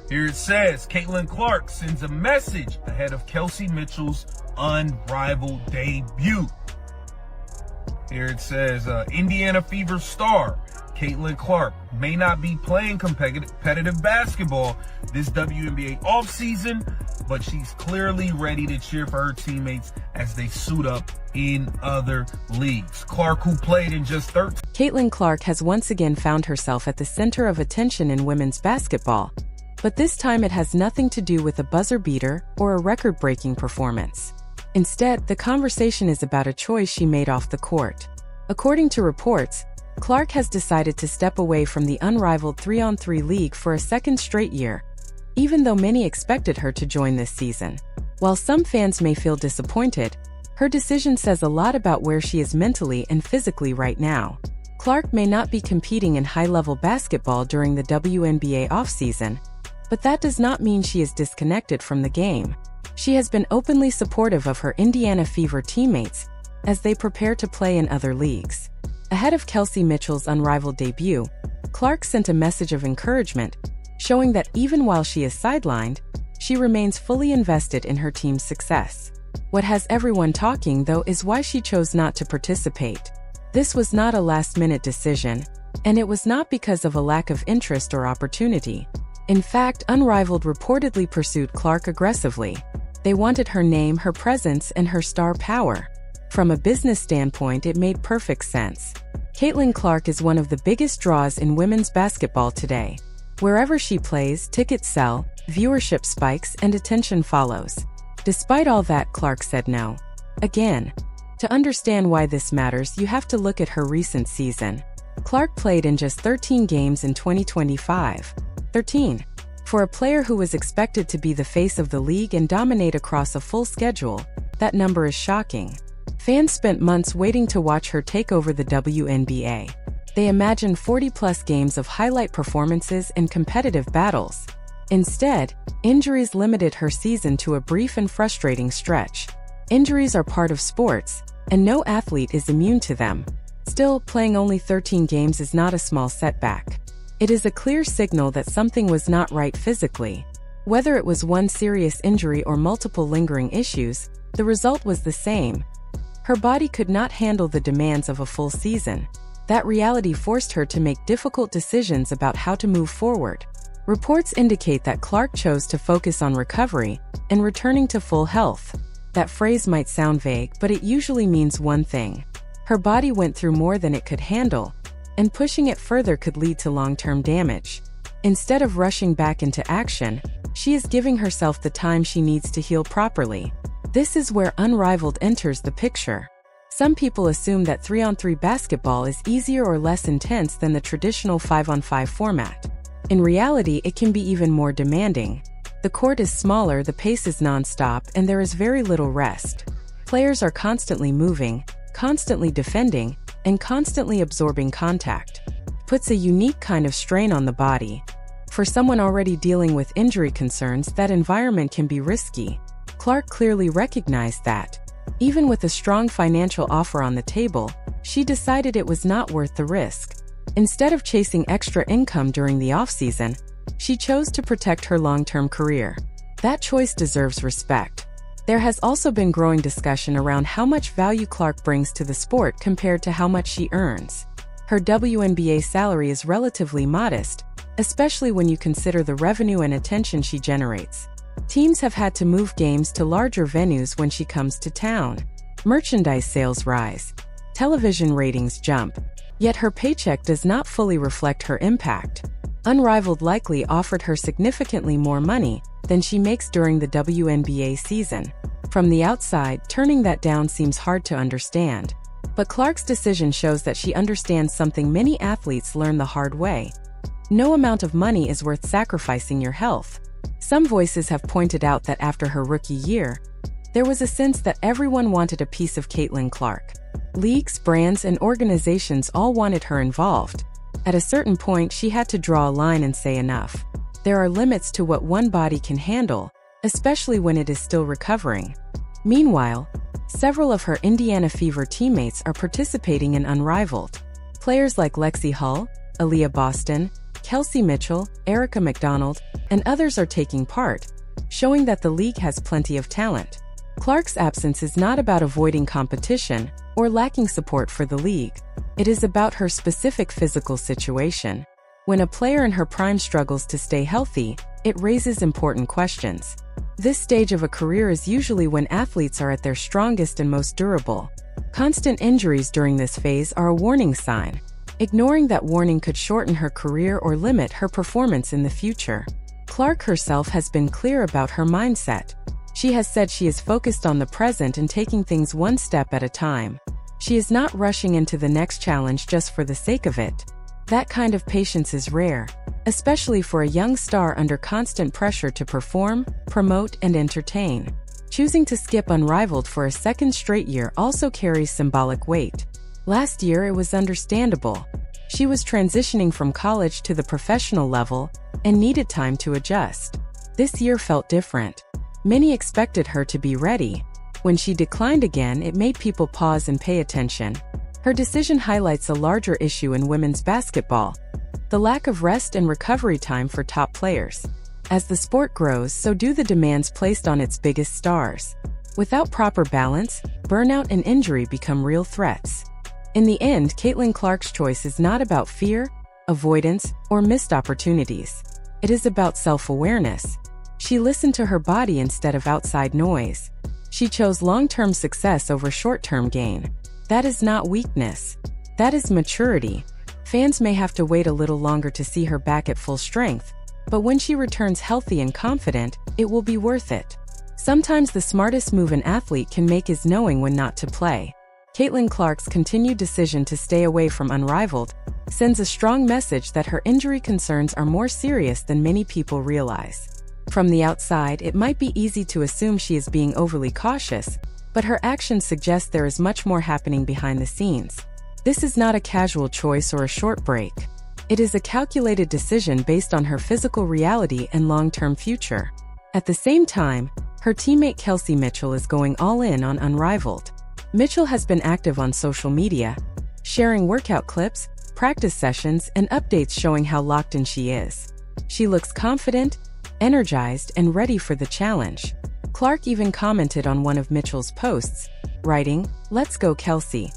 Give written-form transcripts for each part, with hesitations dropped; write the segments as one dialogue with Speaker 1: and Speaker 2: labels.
Speaker 1: Here it says, Caitlin Clark sends a message ahead of Kelsey Mitchell's unrivaled debut. Here it says, Indiana Fever star Caitlin Clark may not be playing competitive basketball this WNBA offseason, but she's clearly ready to cheer for her teammates as they suit up in other leagues. Clark, who played in just 13...
Speaker 2: Caitlin Clark has once again found herself at the center of attention in women's basketball, but this time it has nothing to do with a buzzer beater or a record-breaking performance. Instead, the conversation is about a choice she made off the court. According to reports, Clark has decided to step away from the unrivaled 3-on-3 league for a second straight year, even though many expected her to join this season. While some fans may feel disappointed, her decision says a lot about where she is mentally and physically right now. Clark may not be competing in high-level basketball during the WNBA offseason, but that does not mean she is disconnected from the game. She has been openly supportive of her Indiana Fever teammates as they prepare to play in other leagues. Ahead of Kelsey Mitchell's unrivaled debut, Clark sent a message of encouragement, showing that even while she is sidelined, she remains fully invested in her team's success. What has everyone talking, though, is why she chose not to participate. This was not a last-minute decision, and it was not because of a lack of interest or opportunity. In fact, Unrivaled reportedly pursued Clark aggressively. They wanted her name, her presence, and her star power. From a business standpoint, it made perfect sense. Caitlin Clark is one of the biggest draws in women's basketball today. Wherever she plays, tickets sell, viewership spikes, and attention follows. Despite all that, Clark said no. Again, to understand why this matters, you have to look at her recent season. Clark played in just 13 games in 2025. 13. For a player who was expected to be the face of the league and dominate across a full schedule, that number is shocking. Fans spent months waiting to watch her take over the WNBA. They imagined 40-plus games of highlight performances and competitive battles. Instead, injuries limited her season to a brief and frustrating stretch. Injuries are part of sports, and no athlete is immune to them. Still, playing only 13 games is not a small setback. It is a clear signal that something was not right physically. Whether it was one serious injury or multiple lingering issues, the result was the same. Her body could not handle the demands of a full season. That reality forced her to make difficult decisions about how to move forward. Reports indicate that Clark chose to focus on recovery and returning to full health. That phrase might sound vague, but it usually means one thing. Her body went through more than it could handle, and pushing it further could lead to long-term damage. Instead of rushing back into action, she is giving herself the time she needs to heal properly. This is where Unrivaled enters the picture. Some people assume that 3-on-3 basketball is easier or less intense than the traditional 5-on-5 format. In reality, it can be even more demanding. The court is smaller, the pace is non-stop, and there is very little rest. Players are constantly moving, constantly defending, and constantly absorbing contact. Puts a unique kind of strain on the body. For someone already dealing with injury concerns, that environment can be risky. Clark clearly recognized that. Even with a strong financial offer on the table, she decided it was not worth the risk. Instead of chasing extra income during the offseason, she chose to protect her long-term career. That choice deserves respect. There has also been growing discussion around how much value Clark brings to the sport compared to how much she earns. Her WNBA salary is relatively modest, especially when you consider the revenue and attention she generates. Teams have had to move games to larger venues when she comes to town. Merchandise sales rise. Television ratings jump. Yet her paycheck does not fully reflect her impact. Unrivaled likely offered her significantly more money than she makes during the WNBA season. From the outside, turning that down seems hard to understand. But Clark's decision shows that she understands something many athletes learn the hard way. No amount of money is worth sacrificing your health. Some voices have pointed out that after her rookie year, there was a sense that everyone wanted a piece of Caitlin Clark. Leagues, brands, and organizations all wanted her involved. At a certain point, she had to draw a line and say enough. There are limits to what one body can handle, especially when it is still recovering. Meanwhile, several of her Indiana Fever teammates are participating in Unrivaled. Players like Lexi Hull, Aaliyah Boston, Kelsey Mitchell, Erica McDonald, and others are taking part, showing that the league has plenty of talent. Clark's absence is not about avoiding competition or lacking support for the league. It is about her specific physical situation. When a player in her prime struggles to stay healthy, it raises important questions. This stage of a career is usually when athletes are at their strongest and most durable. Constant injuries during this phase are a warning sign. Ignoring that warning could shorten her career or limit her performance in the future. Clark herself has been clear about her mindset. She has said she is focused on the present and taking things one step at a time. She is not rushing into the next challenge just for the sake of it. That kind of patience is rare, especially for a young star under constant pressure to perform, promote, and entertain. Choosing to skip Unrivaled for a second straight year also carries symbolic weight. Last year it was understandable. She was transitioning from college to the professional level and needed time to adjust. This year felt different. Many expected her to be ready. When she declined again, it made people pause and pay attention. Her decision highlights a larger issue in women's basketball: the lack of rest and recovery time for top players. As the sport grows, so do the demands placed on its biggest stars. Without proper balance, burnout and injury become real threats. In the end, Caitlin Clark's choice is not about fear, avoidance, or missed opportunities. It is about self-awareness. She listened to her body instead of outside noise. She chose long-term success over short-term gain. That is not weakness. That is maturity. Fans may have to wait a little longer to see her back at full strength, but when she returns healthy and confident, it will be worth it. Sometimes the smartest move an athlete can make is knowing when not to play. Caitlin Clark's continued decision to stay away from Unrivaled sends a strong message that her injury concerns are more serious than many people realize. From the outside, it might be easy to assume she is being overly cautious, but her actions suggest there is much more happening behind the scenes. This is not a casual choice or a short break. It is a calculated decision based on her physical reality and long-term future. At the same time, her teammate Kelsey Mitchell is going all in on Unrivaled. Mitchell has been active on social media, sharing workout clips, practice sessions, and updates showing how locked in she is. She looks confident, energized, and ready for the challenge. Clark even commented on one of Mitchell's posts, writing, "Let's go Kelsey,"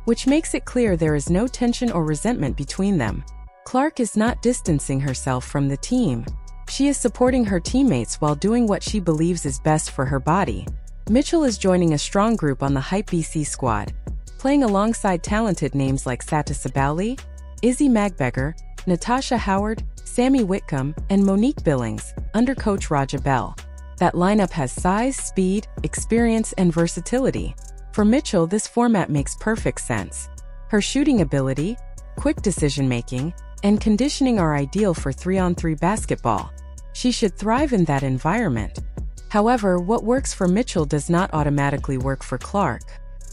Speaker 2: which makes it clear there is no tension or resentment between them. Clark is not distancing herself from the team. She is supporting her teammates while doing what she believes is best for her body. Mitchell is joining a strong group on the Hype BC squad, playing alongside talented names like Sata Sabali, Izzy Magbeggar, Natasha Howard, Sammy Whitcomb, and Monique Billings, under coach Raja Bell. That lineup has size, speed, experience, and versatility. For Mitchell, this format makes perfect sense. Her shooting ability, quick decision-making, and conditioning are ideal for 3-on-3 basketball. She should thrive in that environment. However, what works for Mitchell does not automatically work for Clark.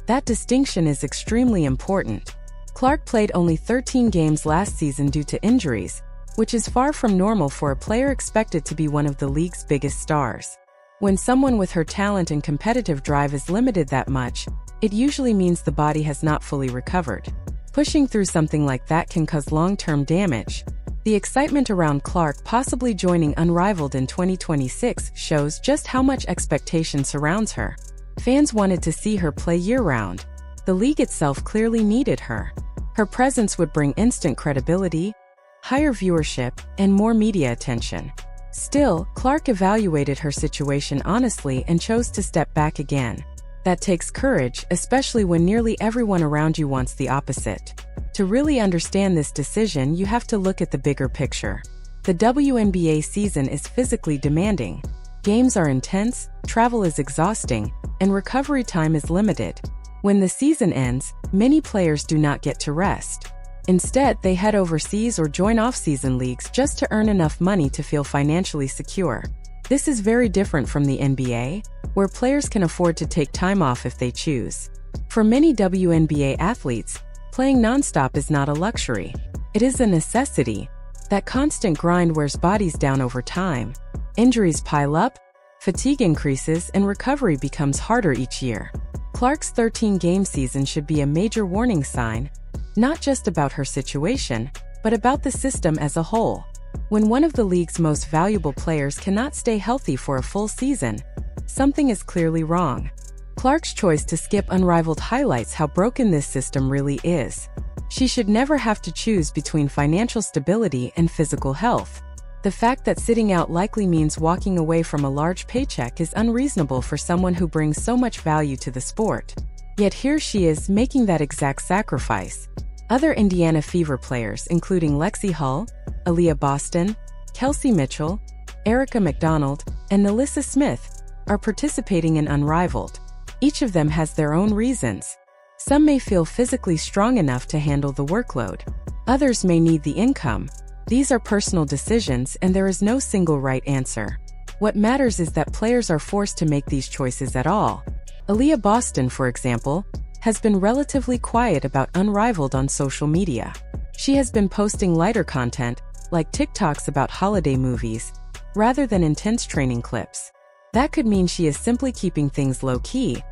Speaker 2: That distinction is extremely important. Clark played only 13 games last season due to injuries, which is far from normal for a player expected to be one of the league's biggest stars. When someone with her talent and competitive drive is limited that much, it usually means the body has not fully recovered. Pushing through something like that can cause long-term damage. The excitement around Clark possibly joining Unrivaled in 2026 shows just how much expectation surrounds her. Fans wanted to see her play year-round. The league itself clearly needed her. Her presence would bring instant credibility, higher viewership, and more media attention. Still, Clark evaluated her situation honestly and chose to step back again. That takes courage, especially when nearly everyone around you wants the opposite. To really understand this decision, you have to look at the bigger picture. The WNBA season is physically demanding. Games are intense, travel is exhausting, and recovery time is limited. When the season ends, many players do not get to rest. Instead, they head overseas or join off-season leagues just to earn enough money to feel financially secure. This is very different from the NBA, where players can afford to take time off if they choose. For many WNBA athletes, playing nonstop is not a luxury. It is a necessity. That constant grind wears bodies down over time. Injuries pile up, fatigue increases, and recovery becomes harder each year. Clark's 13-game season should be a major warning sign, not just about her situation, but about the system as a whole. When one of the league's most valuable players cannot stay healthy for a full season, something is clearly wrong. Clark's choice to skip Unrivaled highlights how broken this system really is. She should never have to choose between financial stability and physical health. The fact that sitting out likely means walking away from a large paycheck is unreasonable for someone who brings so much value to the sport. Yet here she is making that exact sacrifice. Other Indiana Fever players, including Lexi Hull, Aaliyah Boston, Kelsey Mitchell, Erica McDonald, and Nalissa Smith, are participating in Unrivaled. Each of them has their own reasons. Some may feel physically strong enough to handle the workload. Others may need the income. These are personal decisions, and there is no single right answer. What matters is that players are forced to make these choices at all. Aaliyah Boston, for example, has been relatively quiet about Unrivaled on social media. She has been posting lighter content, like TikToks about holiday movies, rather than intense training clips. That could mean she is simply keeping things low-key,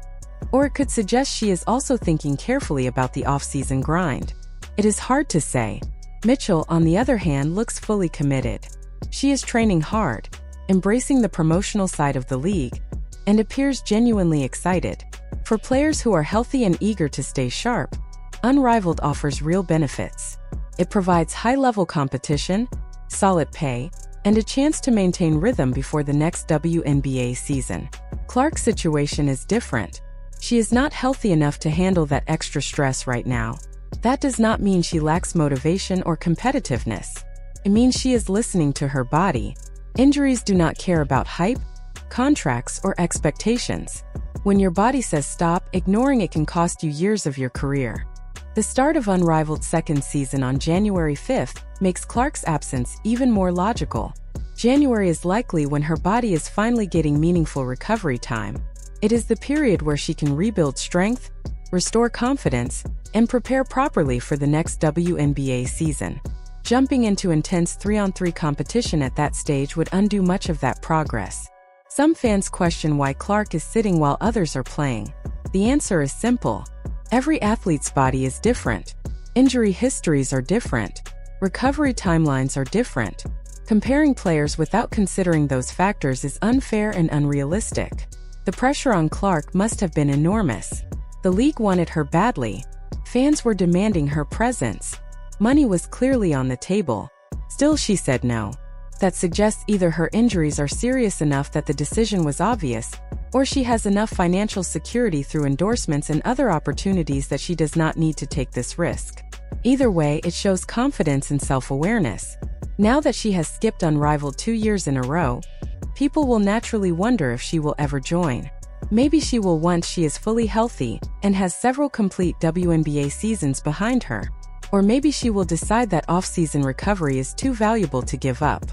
Speaker 2: or it could suggest she is also thinking carefully about the off-season grind. It is hard to say. Mitchell, on the other hand, looks fully committed. She is training hard, embracing the promotional side of the league, and appears genuinely excited. For players who are healthy and eager to stay sharp, Unrivaled offers real benefits. It provides high-level competition, solid pay, and a chance to maintain rhythm before the next WNBA season. Clark's situation is different. She is not healthy enough to handle that extra stress right now. That does not mean she lacks motivation or competitiveness. It means she is listening to her body. Injuries do not care about hype, contracts, or expectations. When your body says stop, ignoring it can cost you years of your career. The start of Unrivaled's second season on January 5th makes Clark's absence even more logical. January is likely when her body is finally getting meaningful recovery time. It is the period where she can rebuild strength, restore confidence, and prepare properly for the next WNBA season. Jumping into intense 3-on-3 competition at that stage would undo much of that progress. Some fans question why Clark is sitting while others are playing. The answer is simple. Every athlete's body is different. Injury histories are different. Recovery timelines are different. Comparing players without considering those factors is unfair and unrealistic. The pressure on Clark must have been enormous. The league wanted her badly. Fans were demanding her presence. Money was clearly on the table. Still, she said no. That suggests either her injuries are serious enough that the decision was obvious, or she has enough financial security through endorsements and other opportunities that she does not need to take this risk. Either way, it shows confidence and self-awareness. Now that she has skipped Unrivaled 2 years in a row, people will naturally wonder if she will ever join. Maybe she will once she is fully healthy and has several complete WNBA seasons behind her. Or maybe she will decide that off-season recovery is too valuable to give up.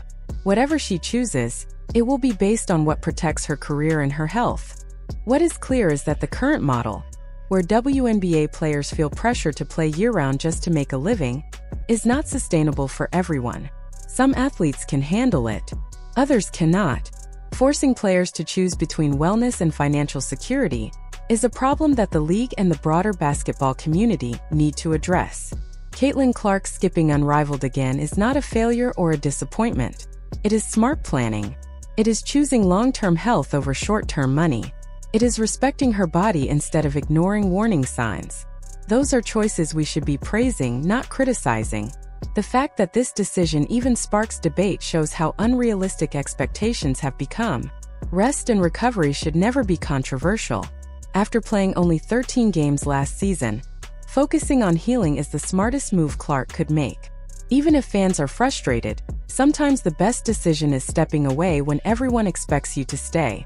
Speaker 2: Whatever she chooses, it will be based on what protects her career and her health. What is clear is that the current model, where WNBA players feel pressure to play year-round just to make a living, is not sustainable for everyone. Some athletes can handle it, others cannot. Forcing players to choose between wellness and financial security is a problem that the league and the broader basketball community need to address. Caitlin Clark skipping Unrivaled again is not a failure or a disappointment. It is smart planning. It is choosing long-term health over short-term money. It is respecting her body instead of ignoring warning signs. Those are choices we should be praising, not criticizing. The fact that this decision even sparks debate shows how unrealistic expectations have become. Rest and recovery should never be controversial. After playing only 13 games last season, focusing on healing is the smartest move Clark could make. Even if fans are frustrated, sometimes the best decision is stepping away when everyone expects you to stay.